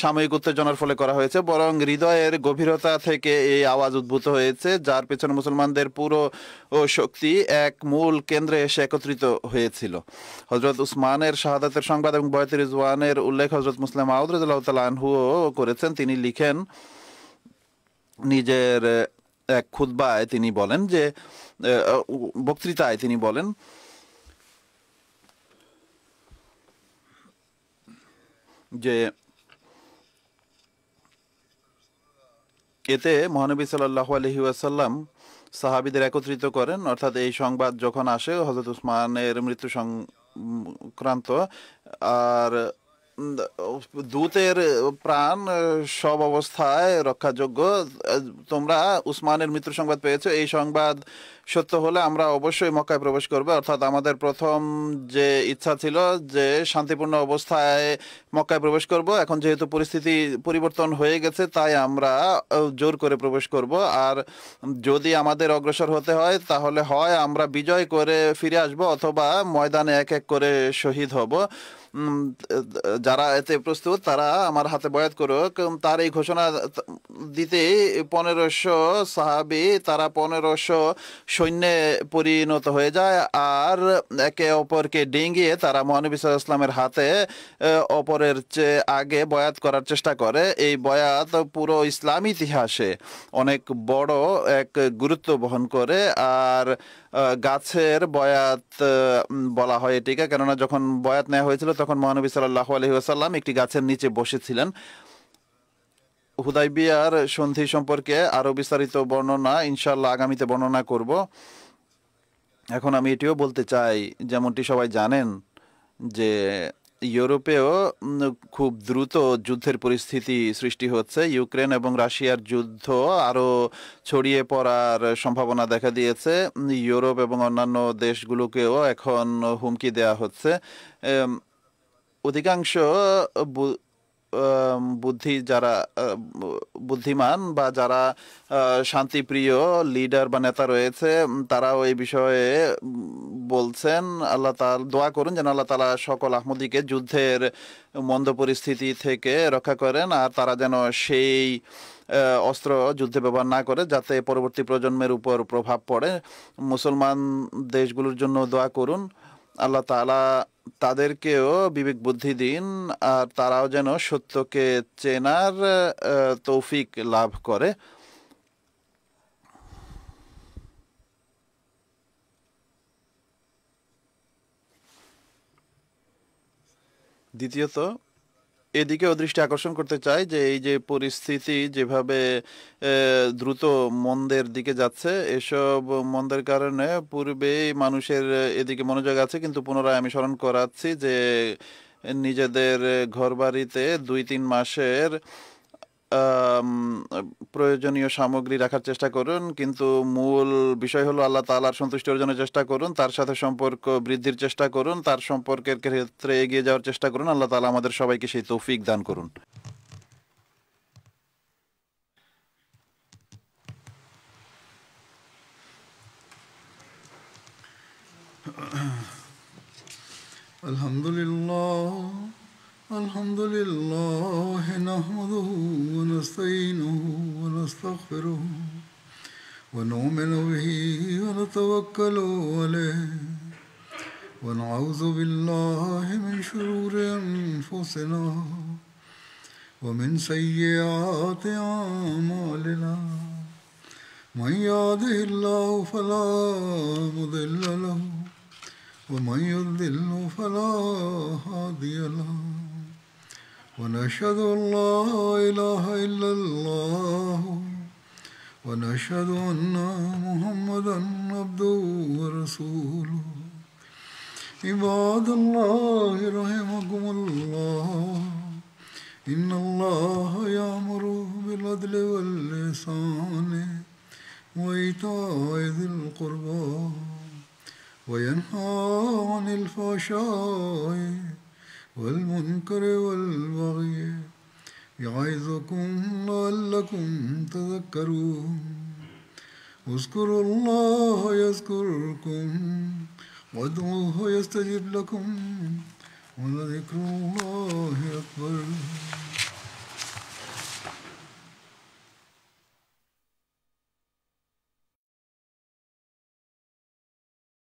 সাময়িক উত্তেজনার ফলে করা হয়েছে, বরং হৃদয়ের গভীরতা থেকে এই আওয়াজ উদ্ভূত হয়েছে যার পেছনে মুসলমানদের পুরো শক্তি এক মূল কেন্দ্রে এসে একত্রিত হয়েছিল। হযরত উসমানের শাহাদাতের সংবাদ এবং বয়াত রিজওয়ানের উল্লেখ হযরত মুসলিম মাউদ রাদিয়াল্লাহু তাআলা আনহুও করেছেন। তিনি লিখেন নিজের এক খুতবায় তিনি বলেন যে বক্তৃতায় তিনি বলেন যে এতে মহানবী সাল্লাল্লাহু আলাইহি ওয়াসাল্লাম সাহাবীদের একত্রিত করেন, অর্থাৎ এই সংবাদ যখন আসে হযরত উসমানের মৃত্যু সংক্রান্ত, আর দূতের প্রাণ সব অবস্থায় রক্ষাযোগ্য। তোমরা উসমানের মৃত্যুর সংবাদ পেয়েছো, এই সংবাদ সত্য হলে আমরা অবশ্যই মক্কায় প্রবেশ করব। অর্থাৎ আমাদের প্রথম যে ইচ্ছা ছিল যে শান্তিপূর্ণ অবস্থায় মক্কায় প্রবেশ করব, এখন যেহেতু পরিস্থিতি পরিবর্তন হয়ে গেছে তাই আমরা জোর করে প্রবেশ করব। আর যদি আমাদের অগ্রসর হতে হয় তাহলে হয় আমরা বিজয় করে ফিরে আসব অথবা ময়দানে এক এক করে শহীদ হব। যারা এতে প্রস্তুত তারা আমার হাতে বয়াত করুক। তার এই ঘোষণা দিতে 1500 সাহাবী তারা 1500 সৈন্যে পরিণত হয়ে যায় আর একে অপরকে ডিঙ্গিয়ে তারা মহানবী সাল্লাল্লাহু আলাইহি ওয়াসাল্লামের হাতে অপরের চেয়ে আগে বয়াত করার চেষ্টা করে। এই বয়াত পুরো ইসলামী ইতিহাসে অনেক বড় এক গুরুত্ব বহন করে। আর গাছের বয়াত বলা হয় এটিকে, কেননা যখন বয়াত নেওয়া হয়েছিল তখন মহানবী সাল্লাল্লাহু আলাইহি ওয়াসাল্লাম একটি গাছের নিচে বসেছিলেন। হুদাইবিয়ার সন্ধি সম্পর্কে আরো বিস্তারিত বর্ণনা ইনশাআল্লাহ আগামীতে বর্ণনা করব। এখন আমি এটিও বলতে চাই, যেমনটি সবাই জানেন যে ইউরোপেও খুব দ্রুত যুদ্ধের পরিস্থিতি সৃষ্টি হচ্ছে। ইউক্রেন এবং রাশিয়ার যুদ্ধ আরও ছড়িয়ে পড়ার সম্ভাবনা দেখা দিয়েছে। ইউরোপ এবং অন্যান্য দেশগুলোকেও এখন হুমকি দেওয়া হচ্ছে। অধিকাংশ যারা বুদ্ধিমান বা যারা শান্তিপ্রিয় লিডার বা নেতা রয়েছে তারাও এই বিষয়ে বলছেন আল্লাহ তাআলা দোয়া করুন যেন আল্লাহ তাআলা সকল আহমদীকে যুদ্ধের মন্দ পরিস্থিতি থেকে রক্ষা করেন আর তারা যেন সেই অস্ত্র যুদ্ধে ব্যবহার না করে যাতে পরবর্তী প্রজন্মের উপর প্রভাব পড়ে। মুসলমান দেশগুলোর জন্য দোয়া করুন, আল্লাহ তাআলা তাদেরকেও বিবেক বুদ্ধি দিন আর তারাও যেন সত্যকে চেনার তৌফিক লাভ করে। দ্বিতীয়ত এদিকেও দৃষ্টি আকর্ষণ করতে চাই যে এই যে পরিস্থিতি যেভাবে দ্রুত মন্দের দিকে যাচ্ছে, এসব মন্দের কারণে পূর্বেই মানুষের এদিকে মনোযোগ আছে, কিন্তু পুনরায় আমি স্মরণ করাচ্ছি যে নিজেদের ঘরবাড়িতে 2-3 মাসের প্রয়োজনীয় সামগ্রী রাখার চেষ্টা করুন, কিন্তু মূল বিষয় হলো আল্লাহ তাআলার সন্তুষ্টি অর্জনের চেষ্টা করুন, তার সাথে সম্পর্ক বৃদ্ধির চেষ্টা করুন, তার সম্পর্কের ক্ষেত্রে এগিয়ে যাওয়ার চেষ্টা করুন। আল্লাহ তাআলা আমাদের সবাইকে সেই তৌফিক দান করুন। الحمد لله نحمده ونستعينه ونستغفره ونؤمن به ونتوكل عليه ونعوذ بالله من شرور أنفسنا ومن سيئات أعمالنا من يهده الله فلا مضل له ومن يضلل فلا هادي له ونشهد أن لا إله إلا الله ونشهد أن محمدا عبده ورسوله عباد الله رحمكم الله إن الله يأمر بالعدل والإحسان وإيتاء ذي القربى وينهى عن الفحشاء والمنكر والبغي يعظكم لعلكم تذكرون اذكروا الله يذكركم وادعوه يستجب لكم ولذكر الله أكبر